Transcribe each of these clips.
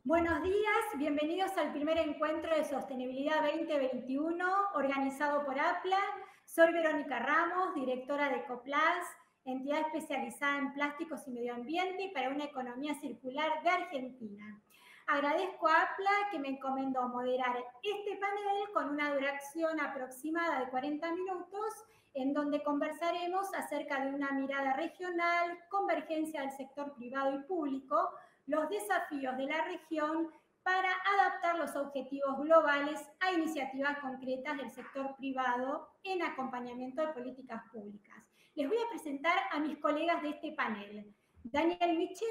Buenos días, bienvenidos al primer encuentro de Sostenibilidad 2021 organizado por APLA. Soy Verónica Ramos, directora de Ecoplas, entidad especializada en plásticos y medio ambiente y para una economía circular de Argentina. Agradezco a APLA que me encomendó moderar este panel con una duración aproximada de 40 minutos en donde conversaremos acerca de una mirada regional, convergencia del sector privado y público, los desafíos de la región para adaptar los objetivos globales a iniciativas concretas del sector privado en acompañamiento de políticas públicas. Les voy a presentar a mis colegas de este panel. Daniel Michel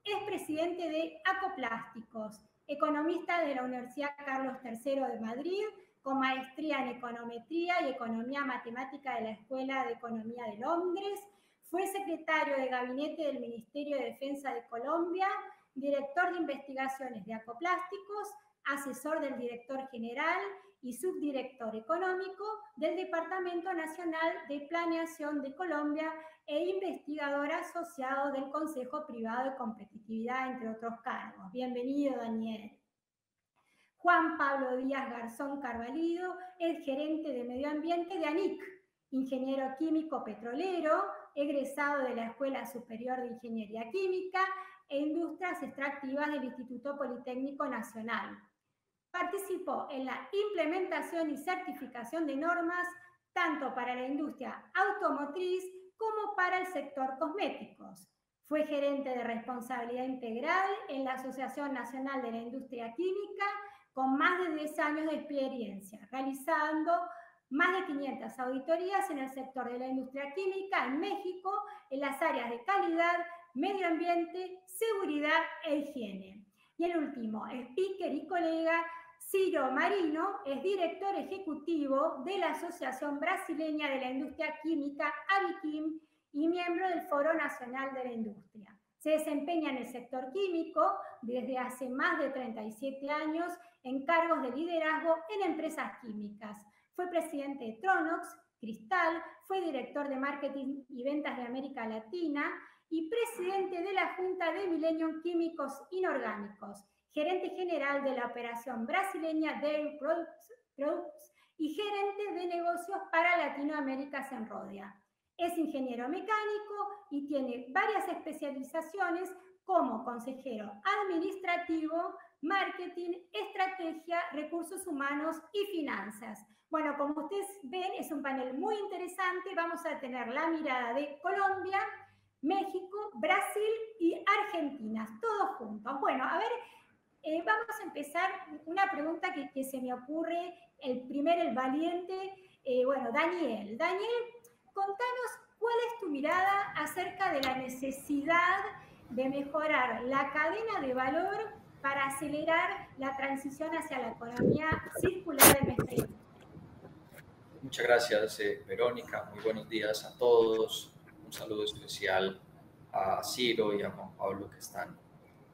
es presidente de Acoplásticos, economista de la Universidad Carlos III de Madrid, con maestría en econometría y economía matemática de la Escuela de Economía de Londres. Fue secretario de gabinete del Ministerio de Defensa de Colombia, director de investigaciones de Acoplásticos, asesor del director general y subdirector económico del Departamento Nacional de Planeación de Colombia e investigador asociado del Consejo Privado de Competitividad, entre otros cargos. Bienvenido, Daniel. Juan Pablo Díaz Garzón Carvalido es gerente de medio ambiente de ANIC, ingeniero químico petrolero, egresado de la Escuela Superior de Ingeniería Química e Industrias Extractivas del Instituto Politécnico Nacional. Participó en la implementación y certificación de normas tanto para la industria automotriz como para el sector cosméticos. Fue gerente de responsabilidad integral en la Asociación Nacional de la Industria Química con más de 10 años de experiencia, realizando más de 500 auditorías en el sector de la industria química en México, en las áreas de calidad, medio ambiente, seguridad e higiene. Y el último, speaker y colega, Ciro Marino, es director ejecutivo de la Asociación Brasileña de la Industria Química, ABIQUIM, y miembro del Foro Nacional de la Industria. Se desempeña en el sector químico desde hace más de 37 años en cargos de liderazgo en empresas químicas. Fue presidente de Tronox, Cristal, fue director de marketing y ventas de América Latina y presidente de la Junta de Millennium Químicos Inorgánicos, gerente general de la operación brasileña Dairy Products y gerente de negocios para Latinoamérica Senrodia. Es ingeniero mecánico y tiene varias especializaciones como consejero administrativo, marketing, estrategia, recursos humanos y finanzas. Bueno, como ustedes ven, es un panel muy interesante. Vamos a tener la mirada de Colombia, México, Brasil y Argentina, todos juntos. Bueno, a ver, vamos a empezar una pregunta que se me ocurre, el valiente, bueno, Daniel. Daniel, contanos cuál es tu mirada acerca de la necesidad de mejorar la cadena de valor para acelerar la transición hacia la economía circular de nuestra industria. Muchas gracias, Verónica. Muy buenos días a todos. Un saludo especial a Ciro y a Juan Pablo, que están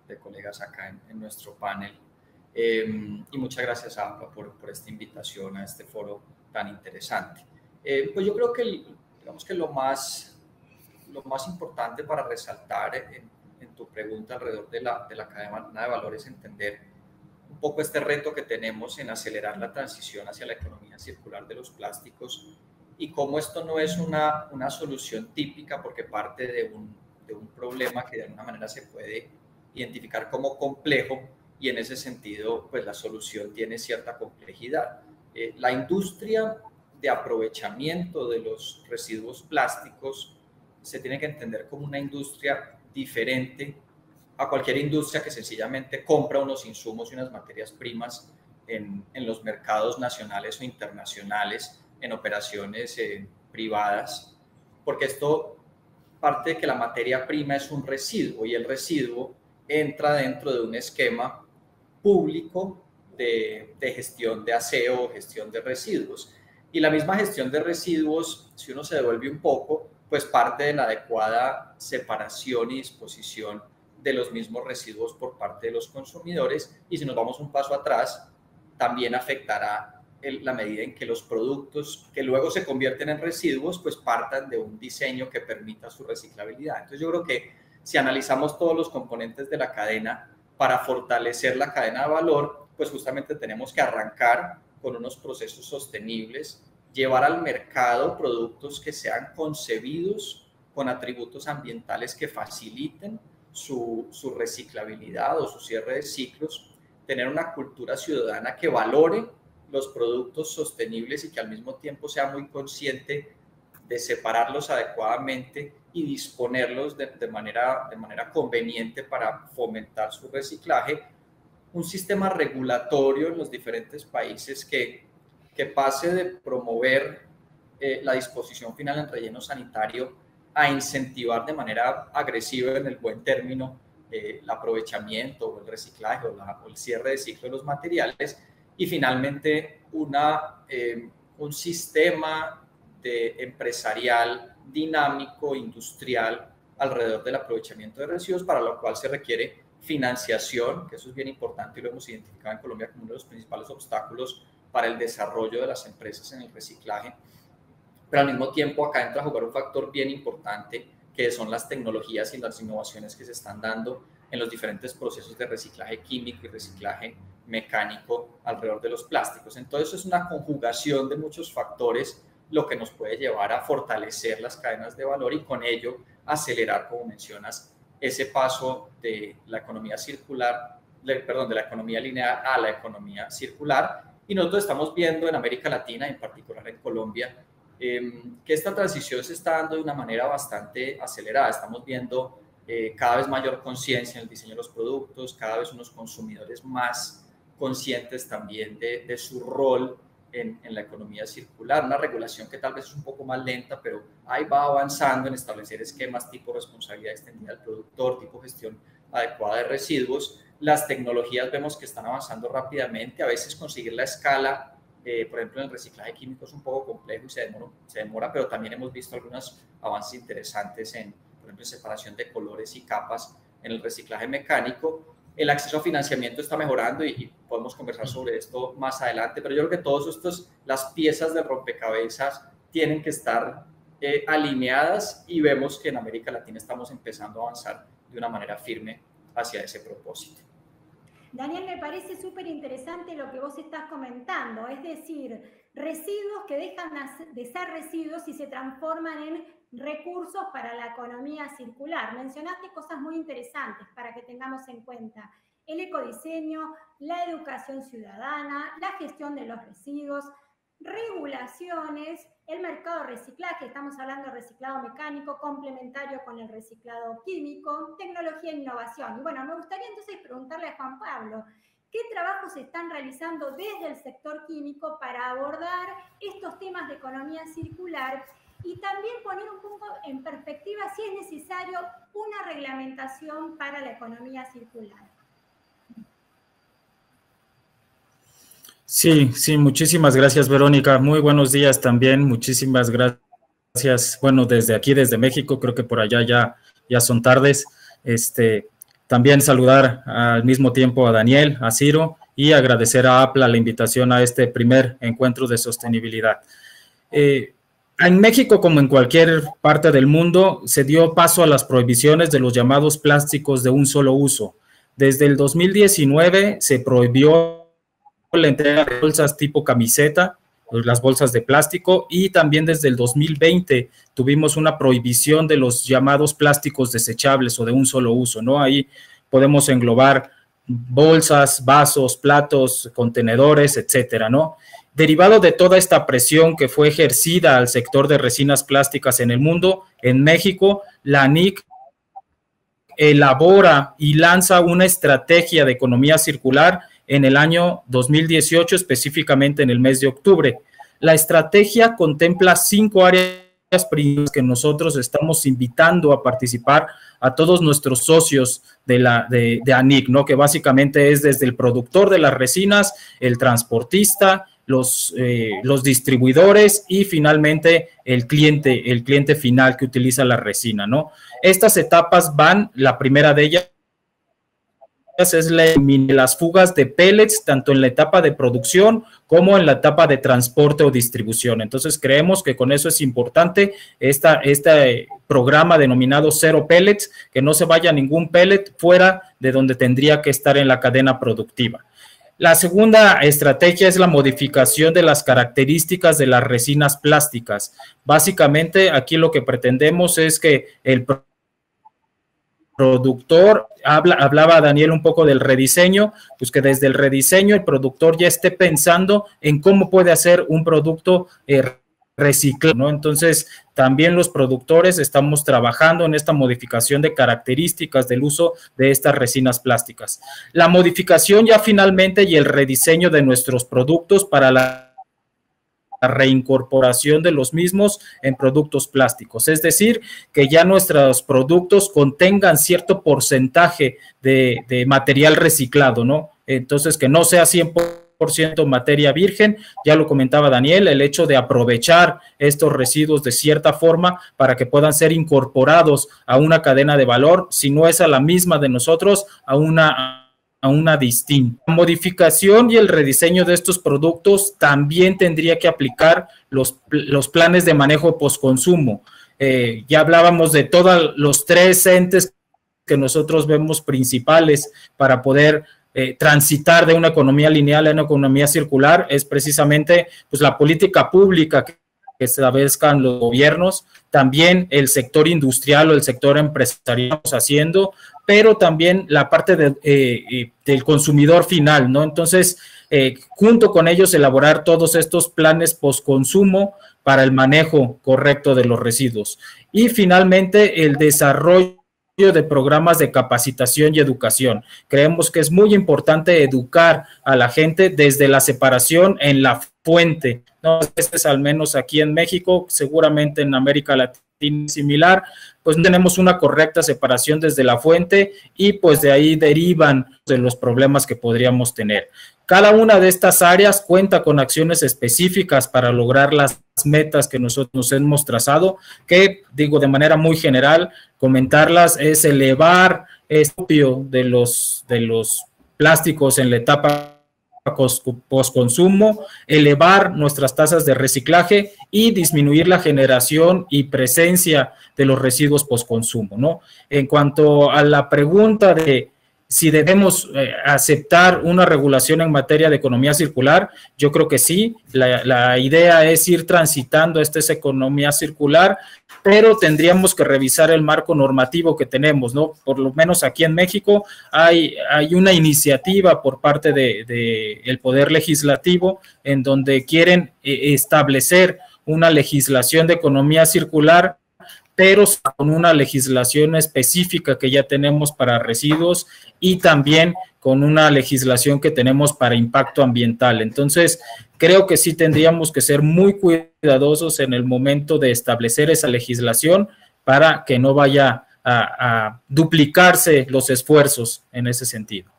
de colegas acá en nuestro panel. Y muchas gracias a APLA por esta invitación a este foro tan interesante. Pues yo creo que, digamos que lo más importante para resaltar en tu pregunta alrededor de la cadena de valor es entender un poco este reto que tenemos en acelerar la transición hacia la economía circular de los plásticos y cómo esto no es una solución típica porque parte de un problema que de alguna manera se puede identificar como complejo y en ese sentido pues la solución tiene cierta complejidad. La industria de aprovechamiento de los residuos plásticos se tiene que entender como una industria diferente a cualquier industria que sencillamente compra unos insumos y unas materias primas en los mercados nacionales o internacionales, en operaciones privadas, porque esto parte de que la materia prima es un residuo y el residuo entra dentro de un esquema público de gestión de aseo o gestión de residuos. Y la misma gestión de residuos, si uno se devuelve un poco, pues parte de la adecuada separación y disposición de los mismos residuos por parte de los consumidores. Y si nos vamos un paso atrás, también afectará la medida en que los productos que luego se convierten en residuos, pues partan de un diseño que permita su reciclabilidad. Entonces yo creo que si analizamos todos los componentes de la cadena, para fortalecer la cadena de valor, pues justamente tenemos que arrancar con unos procesos sostenibles, llevar al mercado productos que sean concebidos con atributos ambientales que faciliten su reciclabilidad o su cierre de ciclos, tener una cultura ciudadana que valore los productos sostenibles y que al mismo tiempo sea muy consciente de separarlos adecuadamente y disponerlos de manera conveniente para fomentar su reciclaje, un sistema regulatorio en los diferentes países que pase de promover la disposición final en relleno sanitario a incentivar de manera agresiva, en el buen término, el aprovechamiento o el reciclaje o el cierre de ciclo de los materiales, y finalmente un sistema empresarial dinámico, industrial, alrededor del aprovechamiento de residuos, para lo cual se requiere financiación, que eso es bien importante y lo hemos identificado en Colombia como uno de los principales obstáculos para el desarrollo de las empresas en el reciclaje. Pero al mismo tiempo acá entra a jugar un factor bien importante, que son las tecnologías y las innovaciones que se están dando en los diferentes procesos de reciclaje químico y reciclaje mecánico alrededor de los plásticos. Entonces es una conjugación de muchos factores lo que nos puede llevar a fortalecer las cadenas de valor y con ello acelerar, como mencionas, ese paso de la economía circular, de la economía lineal a la economía circular. Y nosotros estamos viendo en América Latina, en particular en Colombia, que esta transición se está dando de una manera bastante acelerada. Estamos viendo cada vez mayor conciencia en el diseño de los productos, cada vez unos consumidores más conscientes también de su rol en la economía circular, una regulación que tal vez es un poco más lenta, pero ahí va avanzando en establecer esquemas tipo responsabilidad extendida del productor, tipo gestión adecuada de residuos. Las tecnologías vemos que están avanzando rápidamente, a veces conseguir la escala, por ejemplo en el reciclaje químico es un poco complejo y se demora, pero también hemos visto algunos avances interesantes por ejemplo en separación de colores y capas en el reciclaje mecánico. El acceso a financiamiento está mejorando y podemos conversar sobre esto más adelante, pero yo creo que todas las piezas del rompecabezas tienen que estar alineadas y vemos que en América Latina estamos empezando a avanzar de una manera firme hacia ese propósito. Daniel, me parece súper interesante lo que vos estás comentando, es decir, residuos que dejan de ser residuos y se transforman en recursos para la economía circular. Mencionaste cosas muy interesantes para que tengamos en cuenta: el ecodiseño, la educación ciudadana, la gestión de los residuos, regulaciones, el mercado de reciclaje, estamos hablando de reciclado mecánico complementario con el reciclado químico, tecnología e innovación. Y bueno, me gustaría entonces preguntarle a Juan Pablo, ¿qué trabajos se están realizando desde el sector químico para abordar estos temas de economía circular? Y también poner un poco en perspectiva si es necesario una reglamentación para la economía circular. Sí, muchísimas gracias, Verónica. Muy buenos días también, muchísimas gracias. Bueno, desde aquí, desde México, creo que por allá ya son tardes. También saludar al mismo tiempo a Daniel, a Ciro, y agradecer a APLA la invitación a este primer encuentro de sostenibilidad. En México, como en cualquier parte del mundo, se dio paso a las prohibiciones de los llamados plásticos de un solo uso. Desde el 2019 se prohibió la entrega de bolsas tipo camiseta, las bolsas de plástico, y también desde el 2020 tuvimos una prohibición de los llamados plásticos desechables o de un solo uso, ¿no? Ahí podemos englobar bolsas, vasos, platos, contenedores, etcétera, ¿no? Derivado de toda esta presión que fue ejercida al sector de resinas plásticas en el mundo, en México, la ANIC elabora y lanza una estrategia de economía circular en el año 2018, específicamente en el mes de octubre. La estrategia contempla 5 áreas principales que nosotros estamos invitando a participar a todos nuestros socios de ANIC, ¿no? Que básicamente es desde el productor de las resinas, el transportista, los distribuidores y finalmente el cliente final que utiliza la resina, ¿no? Estas etapas van, la primera de ellas es las fugas de pellets, tanto en la etapa de producción como en la etapa de transporte o distribución. Entonces, creemos que con eso es importante este programa denominado Zero Pellets, que no se vaya ningún pellet fuera de donde tendría que estar en la cadena productiva. La segunda estrategia es la modificación de las características de las resinas plásticas. Básicamente, aquí lo que pretendemos es que el productor, hablaba Daniel un poco del rediseño, pues que desde el rediseño el productor ya esté pensando en cómo puede hacer un producto reciclado, ¿no? Entonces, también los productores estamos trabajando en esta modificación de características del uso de estas resinas plásticas. La modificación ya finalmente y el rediseño de nuestros productos para la reincorporación de los mismos en productos plásticos, es decir, que ya nuestros productos contengan cierto porcentaje de material reciclado, ¿no? Entonces, que no sea 100% materia virgen, ya lo comentaba Daniel, el hecho de aprovechar estos residuos de cierta forma para que puedan ser incorporados a una cadena de valor, si no es a la misma de nosotros, a una distinta. La modificación y el rediseño de estos productos también tendría que aplicar los planes de manejo postconsumo. Ya hablábamos de todos los 3 entes que nosotros vemos principales para poder transitar de una economía lineal a una economía circular, es precisamente pues, la política pública que establezcan los gobiernos, también el sector industrial o el sector empresarial haciendo, pero también la parte del consumidor final, ¿no? Entonces, junto con ellos, elaborar todos estos planes postconsumo para el manejo correcto de los residuos. Y finalmente, el desarrollo de programas de capacitación y educación. Creemos que es muy importante educar a la gente desde la separación en la fuente, ¿no? Es al menos aquí en México, seguramente en América Latina similar, pues no tenemos una correcta separación desde la fuente y pues de ahí derivan de los problemas que podríamos tener. Cada una de estas áreas cuenta con acciones específicas para lograr las metas que nosotros nos hemos trazado, que digo de manera muy general, comentarlas es elevar el copio de los plásticos en la etapa postconsumo, elevar nuestras tasas de reciclaje y disminuir la generación y presencia de los residuos postconsumo, ¿no? En cuanto a la pregunta de si debemos aceptar una regulación en materia de economía circular, yo creo que sí. La idea es ir transitando esta economía circular, pero tendríamos que revisar el marco normativo que tenemos, ¿no? Por lo menos aquí en México hay una iniciativa por parte del Poder Legislativo en donde quieren establecer una legislación de economía circular, pero con una legislación específica que ya tenemos para residuos y también con una legislación que tenemos para impacto ambiental. Entonces, creo que sí tendríamos que ser muy cuidadosos en el momento de establecer esa legislación para que no vaya a duplicarse los esfuerzos en ese sentido.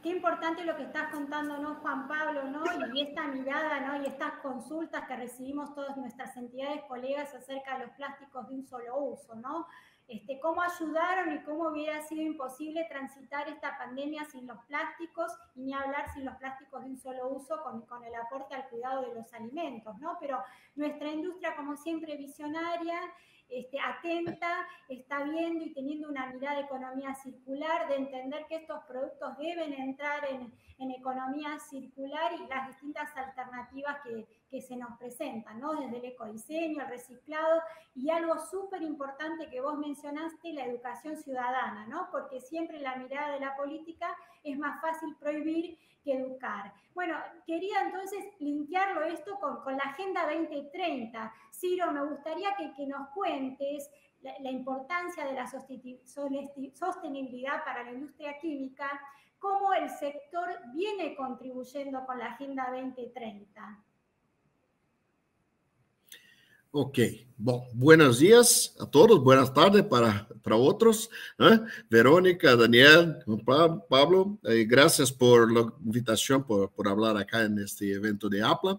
Qué importante lo que estás contando, ¿no, Juan Pablo, ¿no? Y esta mirada, ¿no? Y estas consultas que recibimos todas nuestras entidades, colegas, acerca de los plásticos de un solo uso, ¿no? Cómo ayudaron y cómo hubiera sido imposible transitar esta pandemia sin los plásticos, y ni hablar sin los plásticos de un solo uso con el aporte al cuidado de los alimentos, ¿no? Pero nuestra industria, como siempre, visionaria, atenta, está viendo y teniendo una mirada de economía circular, de entender que estos productos deben entrar en economía circular y las distintas alternativas que se nos presentan, ¿no? Desde el ecodiseño, el reciclado y algo súper importante que vos mencionaste, la educación ciudadana, ¿no? Porque siempre la mirada de la política es más fácil prohibir que educar. Bueno, quería entonces linkearlo esto con la Agenda 2030. Ciro, me gustaría que nos cuentes la importancia de la sostenibilidad para la industria química, cómo el sector viene contribuyendo con la Agenda 2030. Ok, bom, buenos días a todos, buenas tardes para otros. Verónica, Daniel, Pablo, gracias por la invitación, por hablar acá en este evento de APLA.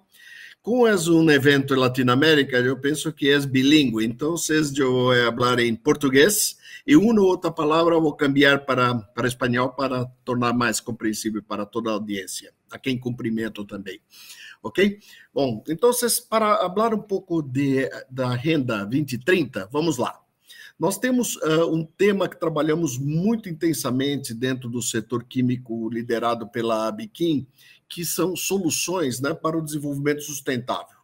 Como es un evento en Latinoamérica, yo pienso que es bilingüe, entonces yo voy a hablar en portugués E uma ou outra palavra eu vou cambiar para espanhol para tornar mais compreensível para toda a audiência, a quem cumprimento também. Ok? Bom, então, para falar um pouco da Agenda 2030, vamos lá. Nós temos um tema que trabalhamos muito intensamente dentro do setor químico liderado pela Abiquim, que são soluções, né, para o desenvolvimento sustentável.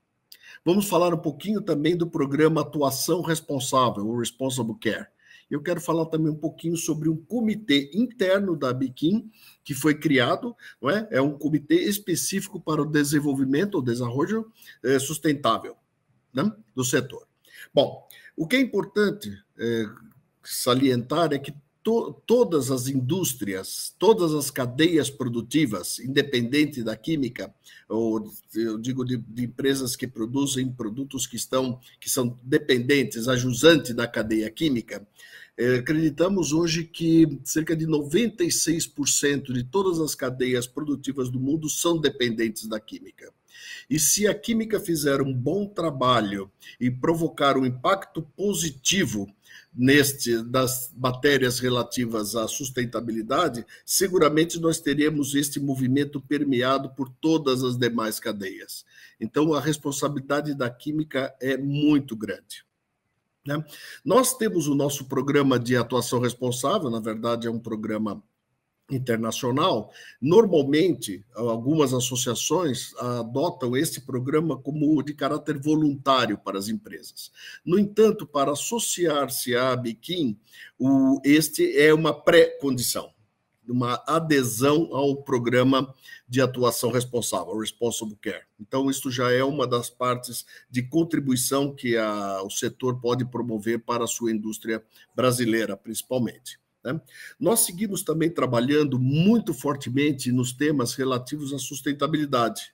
Vamos falar um pouquinho também do programa Atuação Responsável, o Responsible Care. Eu quero falar também um pouquinho sobre um comitê interno da Abiquim, que foi criado, não é? É um comitê específico para o desenvolvimento, o desenvolvimento sustentável, né, do setor. Bom, o que é importante salientar é que todas as indústrias, todas as cadeias produtivas, independente da química, ou eu digo de empresas que produzem produtos que são dependentes, ajusantes da cadeia química, acreditamos hoje que cerca de 96% de todas as cadeias produtivas do mundo são dependentes da química. E se a química fizer um bom trabalho e provocar um impacto positivo das matérias relativas à sustentabilidade, seguramente nós teremos este movimento permeado por todas as demais cadeias. Então, a responsabilidade da química é muito grande. Né? Nós temos o nosso programa de atuação responsável, na verdade é um programa internacional. Normalmente, algumas associações adotam esse programa como de caráter voluntário para as empresas. No entanto, para associar-se à Abiquim, este é uma pré-condição, uma adesão ao programa de atuação responsável, Responsible Care. Então, isso já é uma das partes de contribuição que o setor pode promover para a sua indústria brasileira, principalmente. Nós seguimos também trabalhando muito fortemente nos temas relativos à sustentabilidade,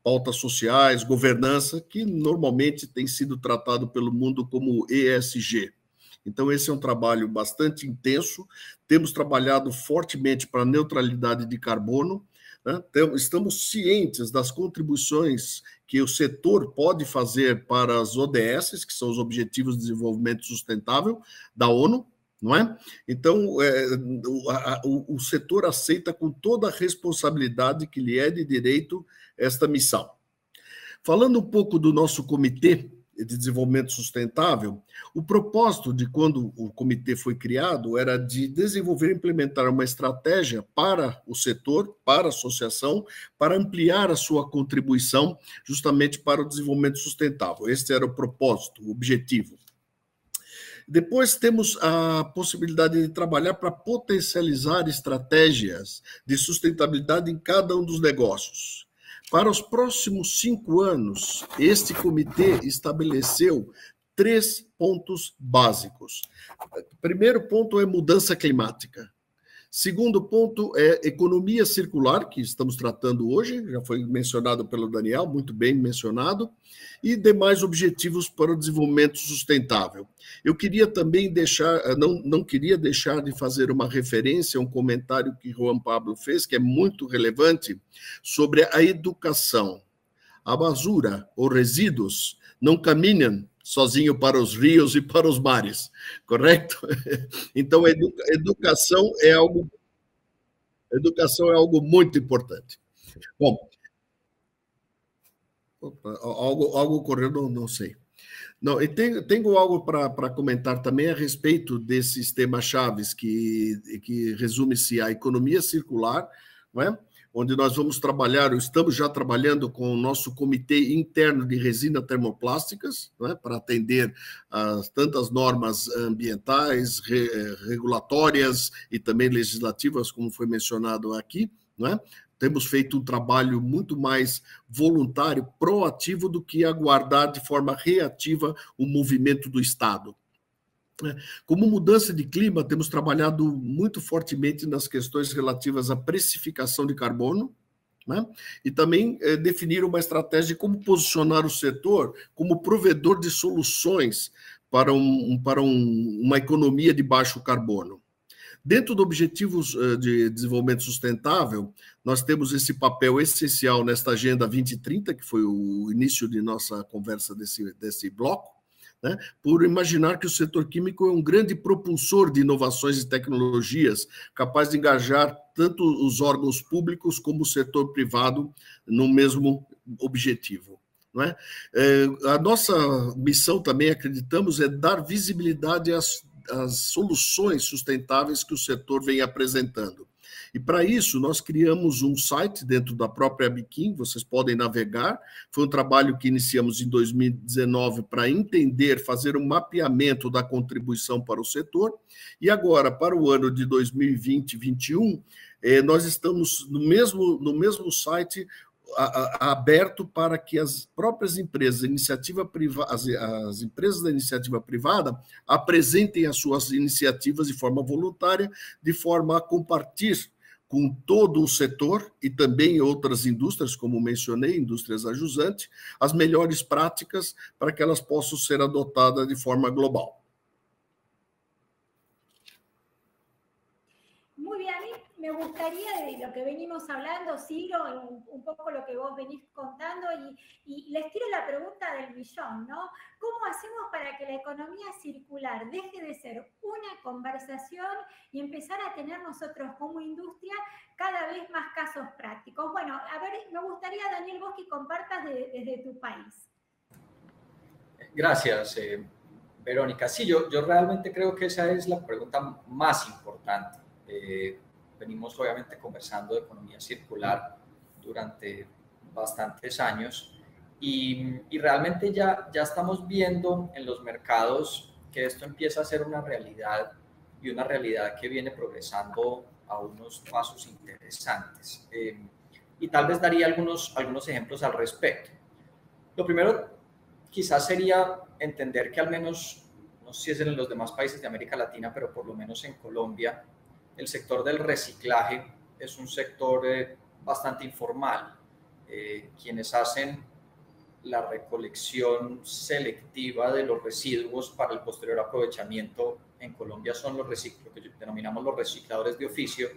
pautas sociais, governança, que normalmente tem sido tratado pelo mundo como ESG. Então, esse é um trabalho bastante intenso. Temos trabalhado fortemente para a neutralidade de carbono, né? Estamos cientes das contribuições que o setor pode fazer para as ODS, que são os Objetivos de Desenvolvimento Sustentável da ONU, não é? Então, o setor aceita com toda a responsabilidade que lhe é de direito esta missão. Falando um pouco do nosso Comitê de Desenvolvimento Sustentável, o propósito de quando o comitê foi criado era de desenvolver e implementar uma estratégia para o setor, para a associação, para ampliar a sua contribuição justamente para o desenvolvimento sustentável. Este era o propósito, o objetivo. Depois temos a possibilidade de trabalhar para potencializar estratégias de sustentabilidade em cada um dos negócios. Para os próximos 5 anos, este comitê estabeleceu 3 pontos básicos. O primeiro ponto é mudança climática. Segundo ponto é economia circular, que estamos tratando hoje, já foi mencionado pelo Daniel, muito bem mencionado, e demais objetivos para o desenvolvimento sustentável. Eu queria também não queria deixar de fazer uma referência a um comentário que Juan Pablo fez, que é muito relevante, sobre a educação. A basura, os resíduos, não caminham sozinho para os rios e para os mares, correto? Então, educação é algo muito importante. Bom, algo ocorreu, não sei. Não, e tenho algo para comentar também a respeito desses temas-chave que resume-se à economia circular, não é? Onde nós vamos trabalhar, estamos já trabalhando com o nosso comitê interno de resina termoplásticas, né, para atender a tantas normas ambientais, regulatórias e também legislativas, como foi mencionado aqui, né? Temos feito um trabalho muito mais voluntário, proativo, do que aguardar de forma reativa o movimento do Estado. Como mudança de clima, temos trabalhado muito fortemente nas questões relativas à precificação de carbono, né? E também definir uma estratégia de como posicionar o setor como provedor de soluções para uma economia de baixo carbono. Dentro dos Objetivos de Desenvolvimento Sustentável, nós temos esse papel essencial nesta Agenda 2030, que foi o início de nossa conversa desse bloco, né, por imaginar que o setor químico é um grande propulsor de inovações e tecnologias, capaz de engajar tanto os órgãos públicos como o setor privado no mesmo objetivo. Não é? A nossa missão também, acreditamos, é dar visibilidade às soluções sustentáveis que o setor vem apresentando. E para isso, nós criamos um site dentro da própria Biquim, vocês podem navegar. Foi um trabalho que iniciamos em 2019 para entender, fazer um mapeamento da contribuição para o setor. E agora, para o ano de 2020-21, nós estamos no mesmo site aberto para que as próprias empresas, as empresas da iniciativa privada apresentem as suas iniciativas de forma voluntária, de forma a compartilhar com todo o setor e também outras indústrias, como mencionei, indústrias ajusantes, as melhores práticas para que elas possam ser adotadas de forma global. Muy bien, a mí me gustaría, de lo que venimos hablando, Ciro, un poco lo que vos venís contando, y les tiro la pregunta del millón, ¿no? ¿Cómo hacemos para que la economía circular deje de ser una conversación y empezar a tener nosotros como industria cada vez más casos prácticos? Bueno, a ver, me gustaría, Daniel, vos que compartas desde tu país. Gracias, Verónica. Sí, yo realmente creo que esa es la pregunta más importante. Venimos obviamente conversando de economía circular durante bastantes años y realmente ya estamos viendo en los mercados que esto empieza a ser una realidad y una realidad que viene progresando a unos pasos interesantes. Y tal vez daría algunos ejemplos al respecto. Lo primero quizás sería entender que al menos, no sé si es en los demás países de América Latina, pero por lo menos en Colombia, el sector del reciclaje es un sector bastante informal. Quienes hacen la recolección selectiva de los residuos para el posterior aprovechamiento en Colombia son lo que denominamos los recicladores de oficio,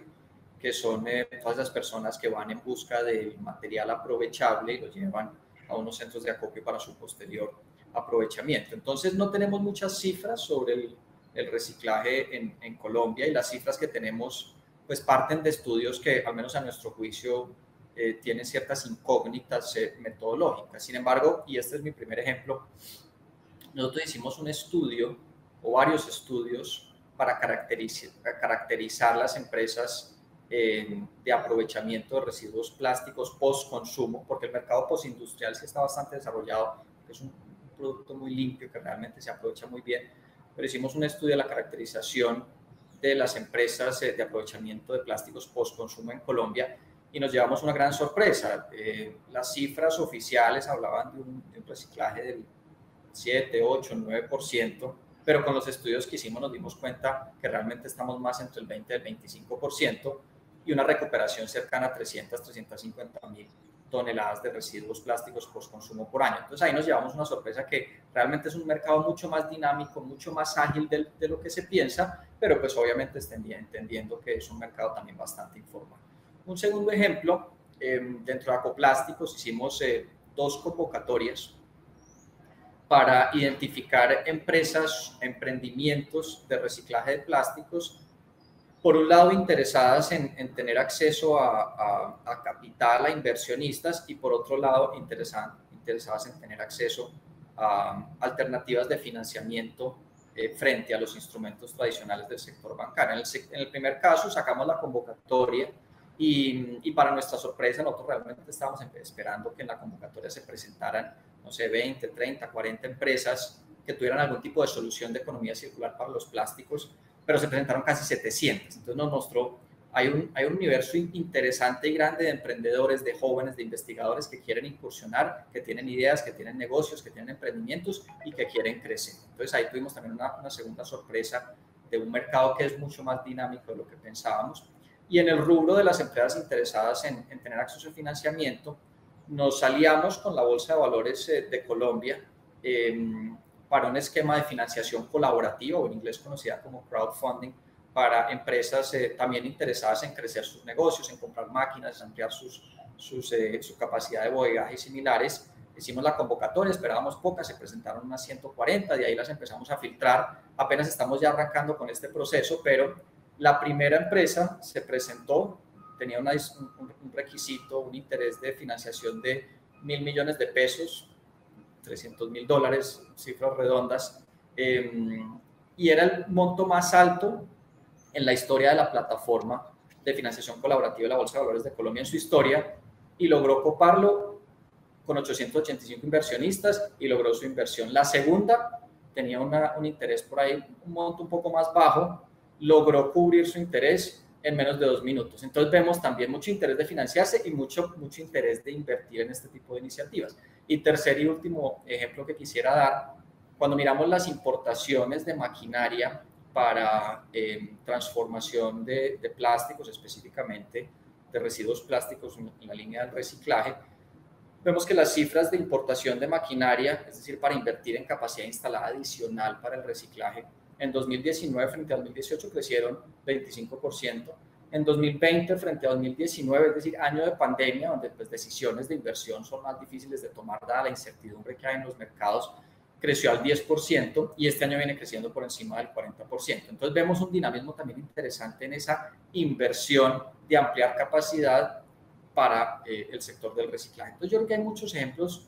que son todas las personas que van en busca del material aprovechable y lo llevan a unos centros de acopio para su posterior aprovechamiento. Entonces no tenemos muchas cifras sobre el reciclaje en Colombia, y las cifras que tenemos pues parten de estudios que al menos a nuestro juicio tienen ciertas incógnitas metodológicas. Sin embargo, y este es mi primer ejemplo, nosotros hicimos un estudio o varios estudios para caracterizar las empresas de aprovechamiento de residuos plásticos post-consumo, porque el mercado postindustrial sí está bastante desarrollado, es un producto muy limpio que realmente se aprovecha muy bien. Pero hicimos un estudio de la caracterización de las empresas de aprovechamiento de plásticos post-consumo en Colombia y nos llevamos una gran sorpresa. Las cifras oficiales hablaban de un reciclaje del 7, 8, 9%, pero con los estudios que hicimos nos dimos cuenta que realmente estamos más entre el 20 y el 25% y una recuperación cercana a 300, 350 mil toneladas de residuos plásticos post-consumo por año. Entonces ahí nos llevamos una sorpresa que realmente es un mercado mucho más dinámico, mucho más ágil de lo que se piensa, pero pues obviamente entendiendo que es un mercado también bastante informal. Un segundo ejemplo, dentro de Acoplásticos hicimos 2 convocatorias para identificar empresas, emprendimientos de reciclaje de plásticos, por un lado interesadas en tener acceso a capital, a inversionistas, y por otro lado interesadas en tener acceso a alternativas de financiamiento frente a los instrumentos tradicionales del sector bancario. En el primer caso sacamos la convocatoria y para nuestra sorpresa nosotros realmente estábamos esperando que en la convocatoria se presentaran, no sé, 20, 30, 40 empresas que tuvieran algún tipo de solución de economía circular para los plásticos, pero se presentaron casi 700. Entonces nos mostró, hay un universo interesante y grande de emprendedores, de jóvenes, de investigadores que quieren incursionar, que tienen ideas, que tienen negocios, que tienen emprendimientos y que quieren crecer. Entonces ahí tuvimos también una segunda sorpresa de un mercado que es mucho más dinámico de lo que pensábamos. Y en el rubro de las empresas interesadas en tener acceso a financiamiento, nos aliamos con la Bolsa de Valores de Colombia para un esquema de financiación colaborativa, o en inglés conocida como crowdfunding, para empresas también interesadas en crecer sus negocios, en comprar máquinas, ampliar su capacidad de bodegaje y similares, hicimos la convocatoria, esperábamos pocas, se presentaron unas 140, de ahí las empezamos a filtrar, apenas estamos ya arrancando con este proceso, pero la primera empresa se presentó, tenía un requisito, un interés de financiación de $1.000 millones, $300.000, cifras redondas, y era el monto más alto en la historia de la plataforma de financiación colaborativa de la Bolsa de Valores de Colombia en su historia, y logró coparlo con 885 inversionistas y logró su inversión. La segunda tenía un interés por ahí, un monto un poco más bajo, logró cubrir su interés en menos de 2 minutos. Entonces vemos también mucho interés de financiarse y mucho interés de invertir en este tipo de iniciativas. Y tercer y último ejemplo que quisiera dar, cuando miramos las importaciones de maquinaria para transformación de plásticos, específicamente de residuos plásticos en la línea del reciclaje, vemos que las cifras de importación de maquinaria, es decir, para invertir en capacidad instalada adicional para el reciclaje, en 2019 frente a 2018 crecieron 25%, en 2020 frente a 2019, es decir, año de pandemia, donde pues, decisiones de inversión son más difíciles de tomar dada la incertidumbre que hay en los mercados, creció al 10% y este año viene creciendo por encima del 40%. Entonces vemos un dinamismo también interesante en esa inversión de ampliar capacidad para el sector del reciclaje. Entonces yo creo que hay muchos ejemplos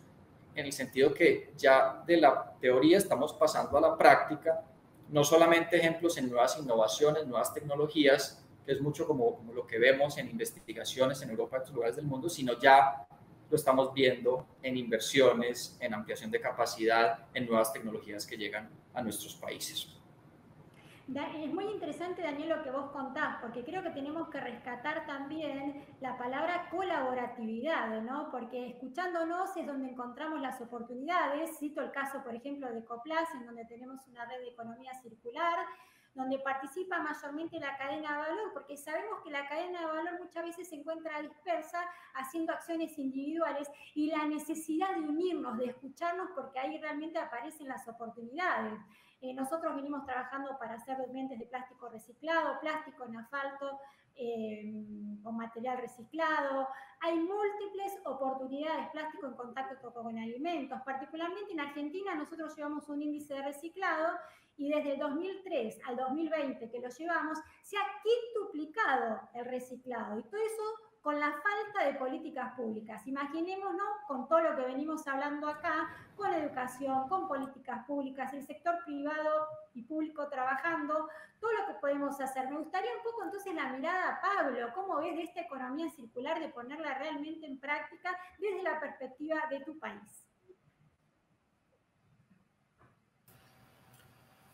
en el sentido que ya de la teoría estamos pasando a la práctica, no solamente ejemplos en nuevas innovaciones, nuevas tecnologías, que es mucho como lo que vemos en investigaciones en Europa y en otros lugares del mundo, sino ya lo estamos viendo en inversiones, en ampliación de capacidad, en nuevas tecnologías que llegan a nuestros países. Es muy interesante, Daniel, lo que vos contás, porque creo que tenemos que rescatar también la palabra colaboratividad, ¿no? Porque escuchándonos es donde encontramos las oportunidades. Cito el caso, por ejemplo, de Coplas, en donde tenemos una red de economía circular, donde participa mayormente la cadena de valor, porque sabemos que la cadena de valor muchas veces se encuentra dispersa haciendo acciones individuales y la necesidad de unirnos, de escucharnos, porque ahí realmente aparecen las oportunidades. Nosotros venimos trabajando para hacer lentes de plástico reciclado, plástico en asfalto, con material reciclado. Hay múltiples oportunidades, plástico en contacto con alimentos. Particularmente en Argentina nosotros llevamos un índice de reciclado y desde el 2003 al 2020 que lo llevamos, se ha quintuplicado el reciclado. Y todo eso con la falta de políticas públicas. Imaginémonos con todo lo que venimos hablando acá, con educación, con políticas públicas, el sector privado y público trabajando, todo lo que podemos hacer. Me gustaría un poco entonces la mirada, Pablo, ¿cómo ves de esta economía circular, de ponerla realmente en práctica desde la perspectiva de tu país?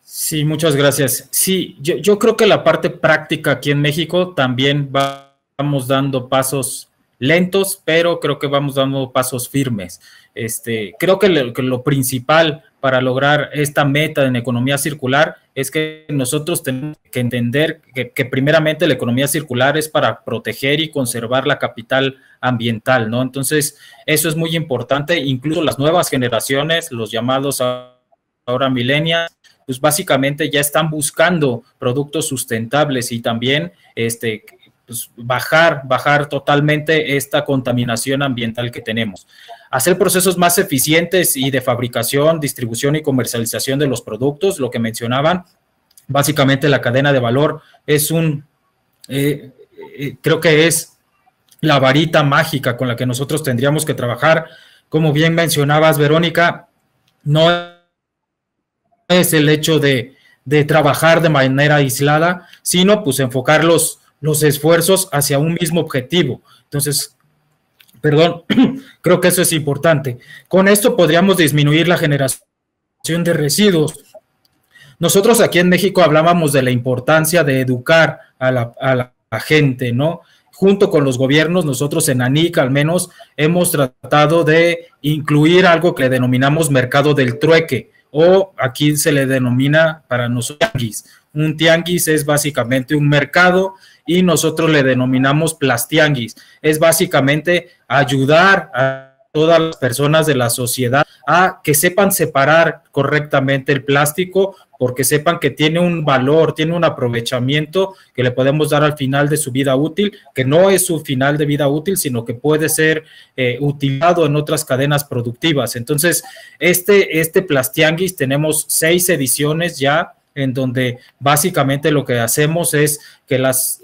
Sí, muchas gracias. Sí, yo creo que la parte práctica aquí en México también vamos dando pasos lentos, pero creo que vamos dando pasos firmes. Creo que lo principal para lograr esta meta en economía circular es que nosotros tenemos que entender que primeramente la economía circular es para proteger y conservar la capital ambiental, ¿no? Entonces, eso es muy importante. Incluso las nuevas generaciones, los llamados ahora millennials, pues básicamente ya están buscando productos sustentables y también pues bajar totalmente esta contaminación ambiental que tenemos. Hacer procesos más eficientes y de fabricación, distribución y comercialización de los productos, lo que mencionaban, básicamente la cadena de valor es creo que es la varita mágica con la que nosotros tendríamos que trabajar. Como bien mencionabas, Verónica, no es el hecho de trabajar de manera aislada, sino pues enfocar los esfuerzos hacia un mismo objetivo. Entonces, creo que eso es importante. Con esto podríamos disminuir la generación de residuos. Nosotros aquí en México hablábamos de la importancia de educar a la gente, ¿no? Junto con los gobiernos, nosotros en ANIC al menos hemos tratado de incluir algo que le denominamos mercado del trueque, o aquí se le denomina para nosotros tianguis. Un tianguis es básicamente un mercado y nosotros le denominamos plastianguis. Es básicamente ayudar a todas las personas de la sociedad a que sepan separar correctamente el plástico, porque sepan que tiene un valor, tiene un aprovechamiento que le podemos dar al final de su vida útil, que no es su final de vida útil, sino que puede ser utilizado en otras cadenas productivas. Entonces, este Plastianguis, tenemos 6 ediciones ya, en donde básicamente lo que hacemos es que las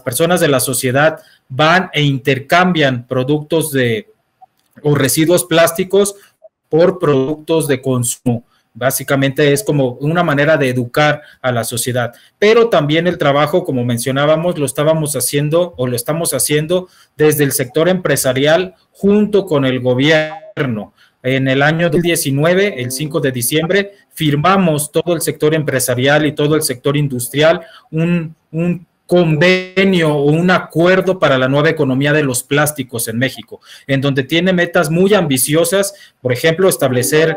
personas de la sociedad van e intercambian productos o residuos plásticos por productos de consumo. Básicamente es como una manera de educar a la sociedad, pero también el trabajo, como mencionábamos, lo estamos haciendo desde el sector empresarial junto con el gobierno. En el año 2019, el 5 de diciembre, firmamos todo el sector empresarial y todo el sector industrial un convenio o un acuerdo para la nueva economía de los plásticos en México, en donde tiene metas muy ambiciosas, por ejemplo, establecer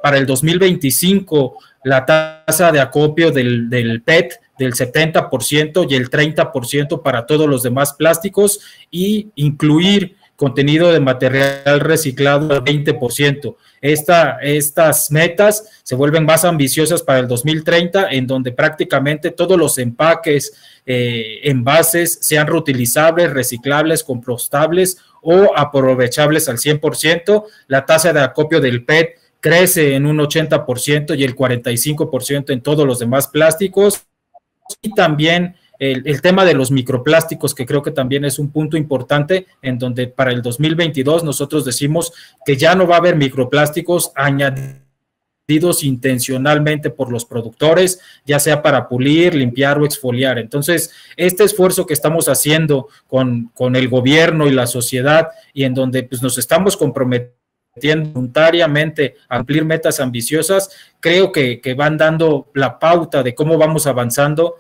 para el 2025 la tasa de acopio del PET del 70% y el 30% para todos los demás plásticos, y incluir contenido de material reciclado al 20%. Estas metas se vuelven más ambiciosas para el 2030, en donde prácticamente todos los empaques, envases sean reutilizables, reciclables, compostables o aprovechables al 100%. La tasa de acopio del PET crece en un 80% y el 45% en todos los demás plásticos. Y también el tema de los microplásticos, que creo que también es un punto importante, en donde para el 2022 nosotros decimos que ya no va a haber microplásticos añadidos intencionalmente por los productores, ya sea para pulir, limpiar o exfoliar. Entonces, este esfuerzo que estamos haciendo con el gobierno y la sociedad, y en donde pues nos estamos comprometiendo voluntariamente a cumplir metas ambiciosas, creo que van dando la pauta de cómo vamos avanzando,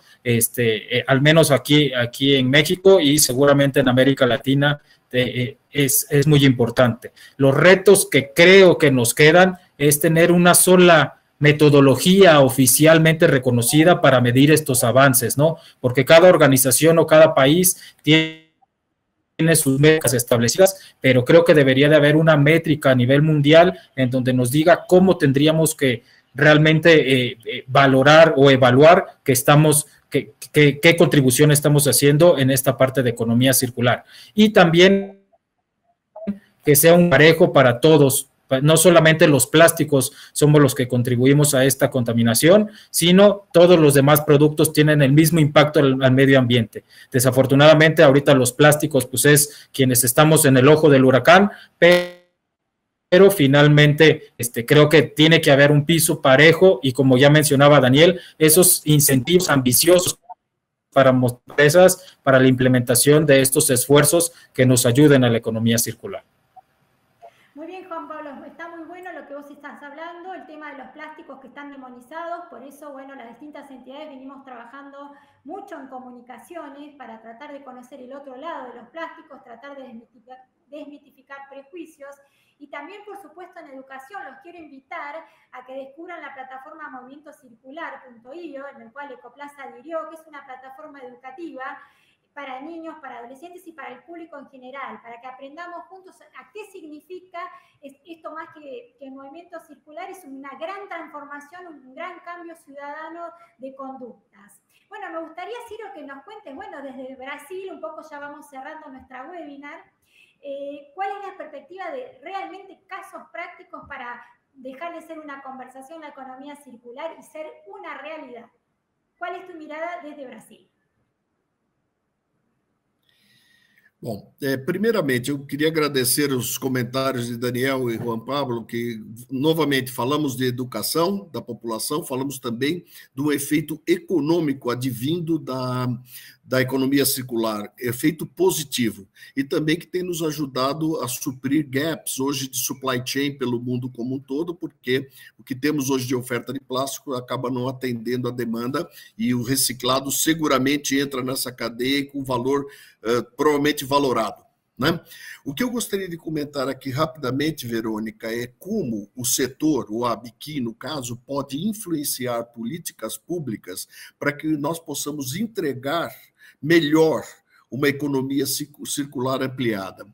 al menos aquí en México, y seguramente en América Latina es muy importante. Los retos que creo que nos quedan es tener una sola metodología oficialmente reconocida para medir estos avances, ¿no? Porque cada organización o cada país tiene sus metas establecidas, pero creo que debería de haber una métrica a nivel mundial en donde nos diga cómo tendríamos que realmente valorar o evaluar qué contribución estamos haciendo en esta parte de economía circular. Y también que sea un parejo para todos. No solamente los plásticos somos los que contribuimos a esta contaminación, sino todos los demás productos tienen el mismo impacto al medio ambiente. Desafortunadamente, ahorita los plásticos, pues es quienes estamos en el ojo del huracán, pero finalmente creo que tiene que haber un piso parejo, y como ya mencionaba Daniel, esos incentivos ambiciosos para empresas para la implementación de estos esfuerzos que nos ayuden a la economía circular. Muy bien, Juan Pablo, está muy bueno lo que vos estás hablando, el tema de los plásticos que están demonizados. Por eso, bueno, las distintas entidades venimos trabajando mucho en comunicaciones para tratar de conocer el otro lado de los plásticos, tratar de desmitificar prejuicios, y también, por supuesto, en educación. Los quiero invitar a que descubran la plataforma movimentocircular.io, en el cual Ecoplas adhirió, que es una plataforma educativa para niños, para adolescentes y para el público en general, para que aprendamos juntos a qué significa esto. Más que movimiento circular, es una gran transformación, un gran cambio ciudadano de conductas. Bueno, me gustaría, Ciro, que nos cuentes, bueno, desde Brasil, un poco ya vamos cerrando nuestra webinar, ¿cuál es la perspectiva de realmente casos prácticos para dejar de ser una conversación la economía circular y ser una realidad? ¿Cuál es tu mirada desde Brasil? Bom, primeiramente, eu queria agradecer os comentários de Daniel e Juan Pablo, que novamente falamos de educação da população, falamos também do efeito econômico advindo da economia circular, efeito positivo, e também que tem nos ajudado a suprir gaps hoje de supply chain pelo mundo como um todo, porque o que temos hoje de oferta de plástico acaba não atendendo a demanda, e o reciclado seguramente entra nessa cadeia com valor provavelmente valorado, né? O que eu gostaria de comentar aqui rapidamente, Verônica, é como o setor, o ABIQUI, no caso, pode influenciar políticas públicas para que nós possamos entregar melhor uma economia circular ampliada.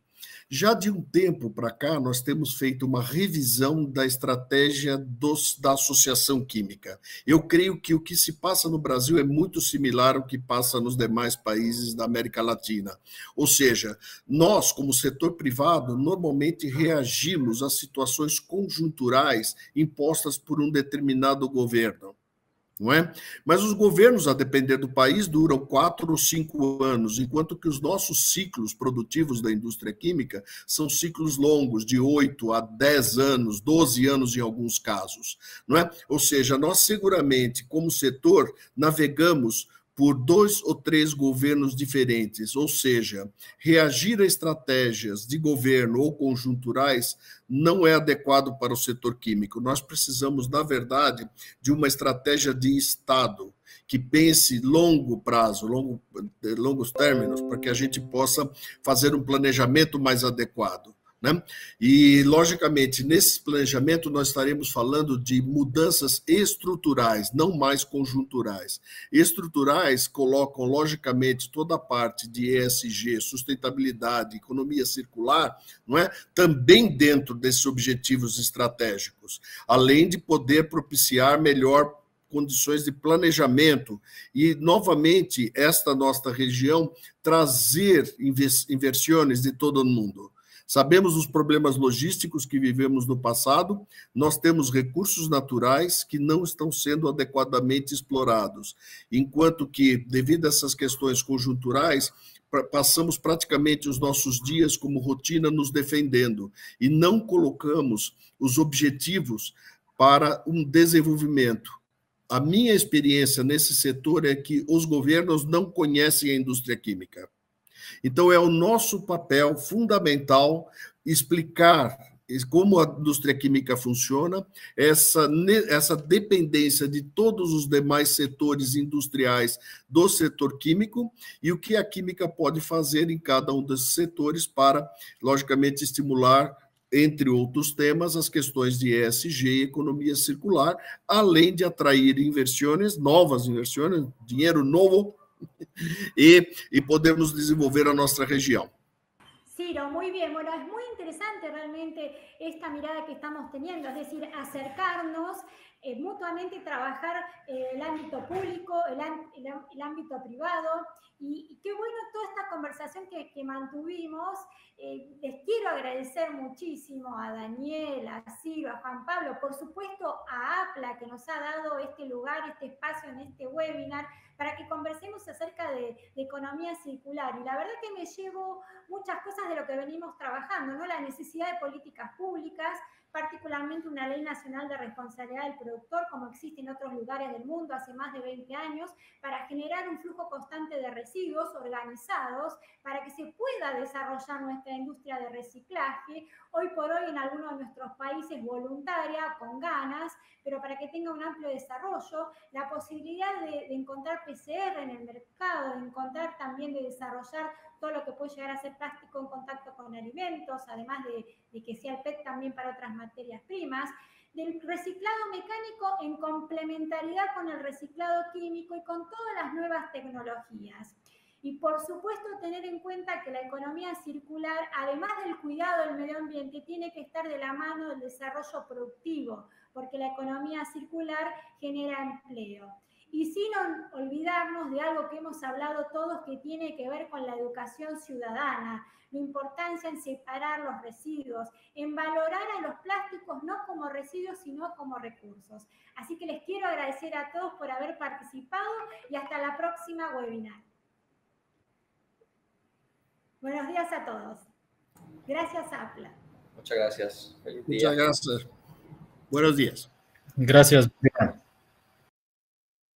Já de um tempo para cá, nós temos feito uma revisão da estratégia da associação química. Eu creio que o que se passa no Brasil é muito similar ao que passa nos demais países da América Latina. Ou seja, nós, como setor privado, normalmente reagimos a situações conjunturais impostas por um determinado governo. Não é? Mas os governos, a depender do país, duram 4 ou 5 anos, enquanto que os nossos ciclos produtivos da indústria química são ciclos longos, de 8 a 10 anos, 12 anos em alguns casos. Não é? Ou seja, nós seguramente, como setor, navegamos por 2 ou 3 governos diferentes, ou seja, reagir a estratégias de governo ou conjunturais não é adequado para o setor químico. Nós precisamos, na verdade, de uma estratégia de Estado que pense longo prazo, longos términos, para que a gente possa fazer um planejamento mais adequado. Né? E, logicamente, nesse planejamento nós estaremos falando de mudanças estruturais, não mais conjunturais. Estruturais colocam, logicamente, toda a parte de ESG, sustentabilidade, economia circular, não é? Também dentro desses objetivos estratégicos, além de poder propiciar melhor condições de planejamento e, novamente, esta nossa região trazer inversões de todo o mundo. Sabemos os problemas logísticos que vivemos no passado, nós temos recursos naturais que não estão sendo adequadamente explorados, enquanto que, devido a essas questões conjunturais, passamos praticamente os nossos dias como rotina nos defendendo e não colocamos os objetivos para um desenvolvimento. A minha experiência nesse setor é que os governos não conhecem a indústria química. Então, é o nosso papel fundamental explicar como a indústria química funciona, essa dependência de todos os demais setores industriais do setor químico e o que a química pode fazer em cada um desses setores para, logicamente, estimular, entre outros temas, as questões de ESG e economia circular, além de atrair inversões, novas inversões, dinheiro novo, y podemos desenvolver a nuestra región. Ciro, muy bien. Bueno, es muy interesante realmente esta mirada que estamos teniendo, es decir, acercarnos mutuamente, trabajar el ámbito público, el ámbito privado, y qué bueno toda esta conversación que mantuvimos. Les quiero agradecer muchísimo a Daniel, a Ciro, a Juan Pablo, por supuesto a APLA, que nos ha dado este lugar, este espacio en este webinar, para que conversemos acerca de economía circular. Y la verdad que me llevo muchas cosas de lo que venimos trabajando, ¿no? La necesidad de políticas públicas, particularmente una ley nacional de responsabilidad del productor, como existe en otros lugares del mundo hace más de 20 años, para generar un flujo constante de residuos organizados, para que se pueda desarrollar nuestra industria de reciclaje, hoy por hoy en algunos de nuestros países voluntaria, con ganas, pero para que tenga un amplio desarrollo, la posibilidad de encontrar PCR en el mercado, de encontrar también, de desarrollar todo lo que puede llegar a ser plástico en contacto con alimentos, además de que sea el PET también para otras materias primas, del reciclado mecánico en complementariedad con el reciclado químico y con todas las nuevas tecnologías. Y por supuesto tener en cuenta que la economía circular, además del cuidado del medio ambiente, tiene que estar de la mano del desarrollo productivo, porque la economía circular genera empleo. Y sin olvidarnos de algo que hemos hablado todos, que tiene que ver con la educación ciudadana, la importancia en separar los residuos, en valorar a los plásticos no como residuos, sino como recursos. Así que les quiero agradecer a todos por haber participado y hasta la próxima webinar. Buenos días a todos. Gracias, APLA. Muchas gracias. Muchas gracias. Buenos días. Gracias.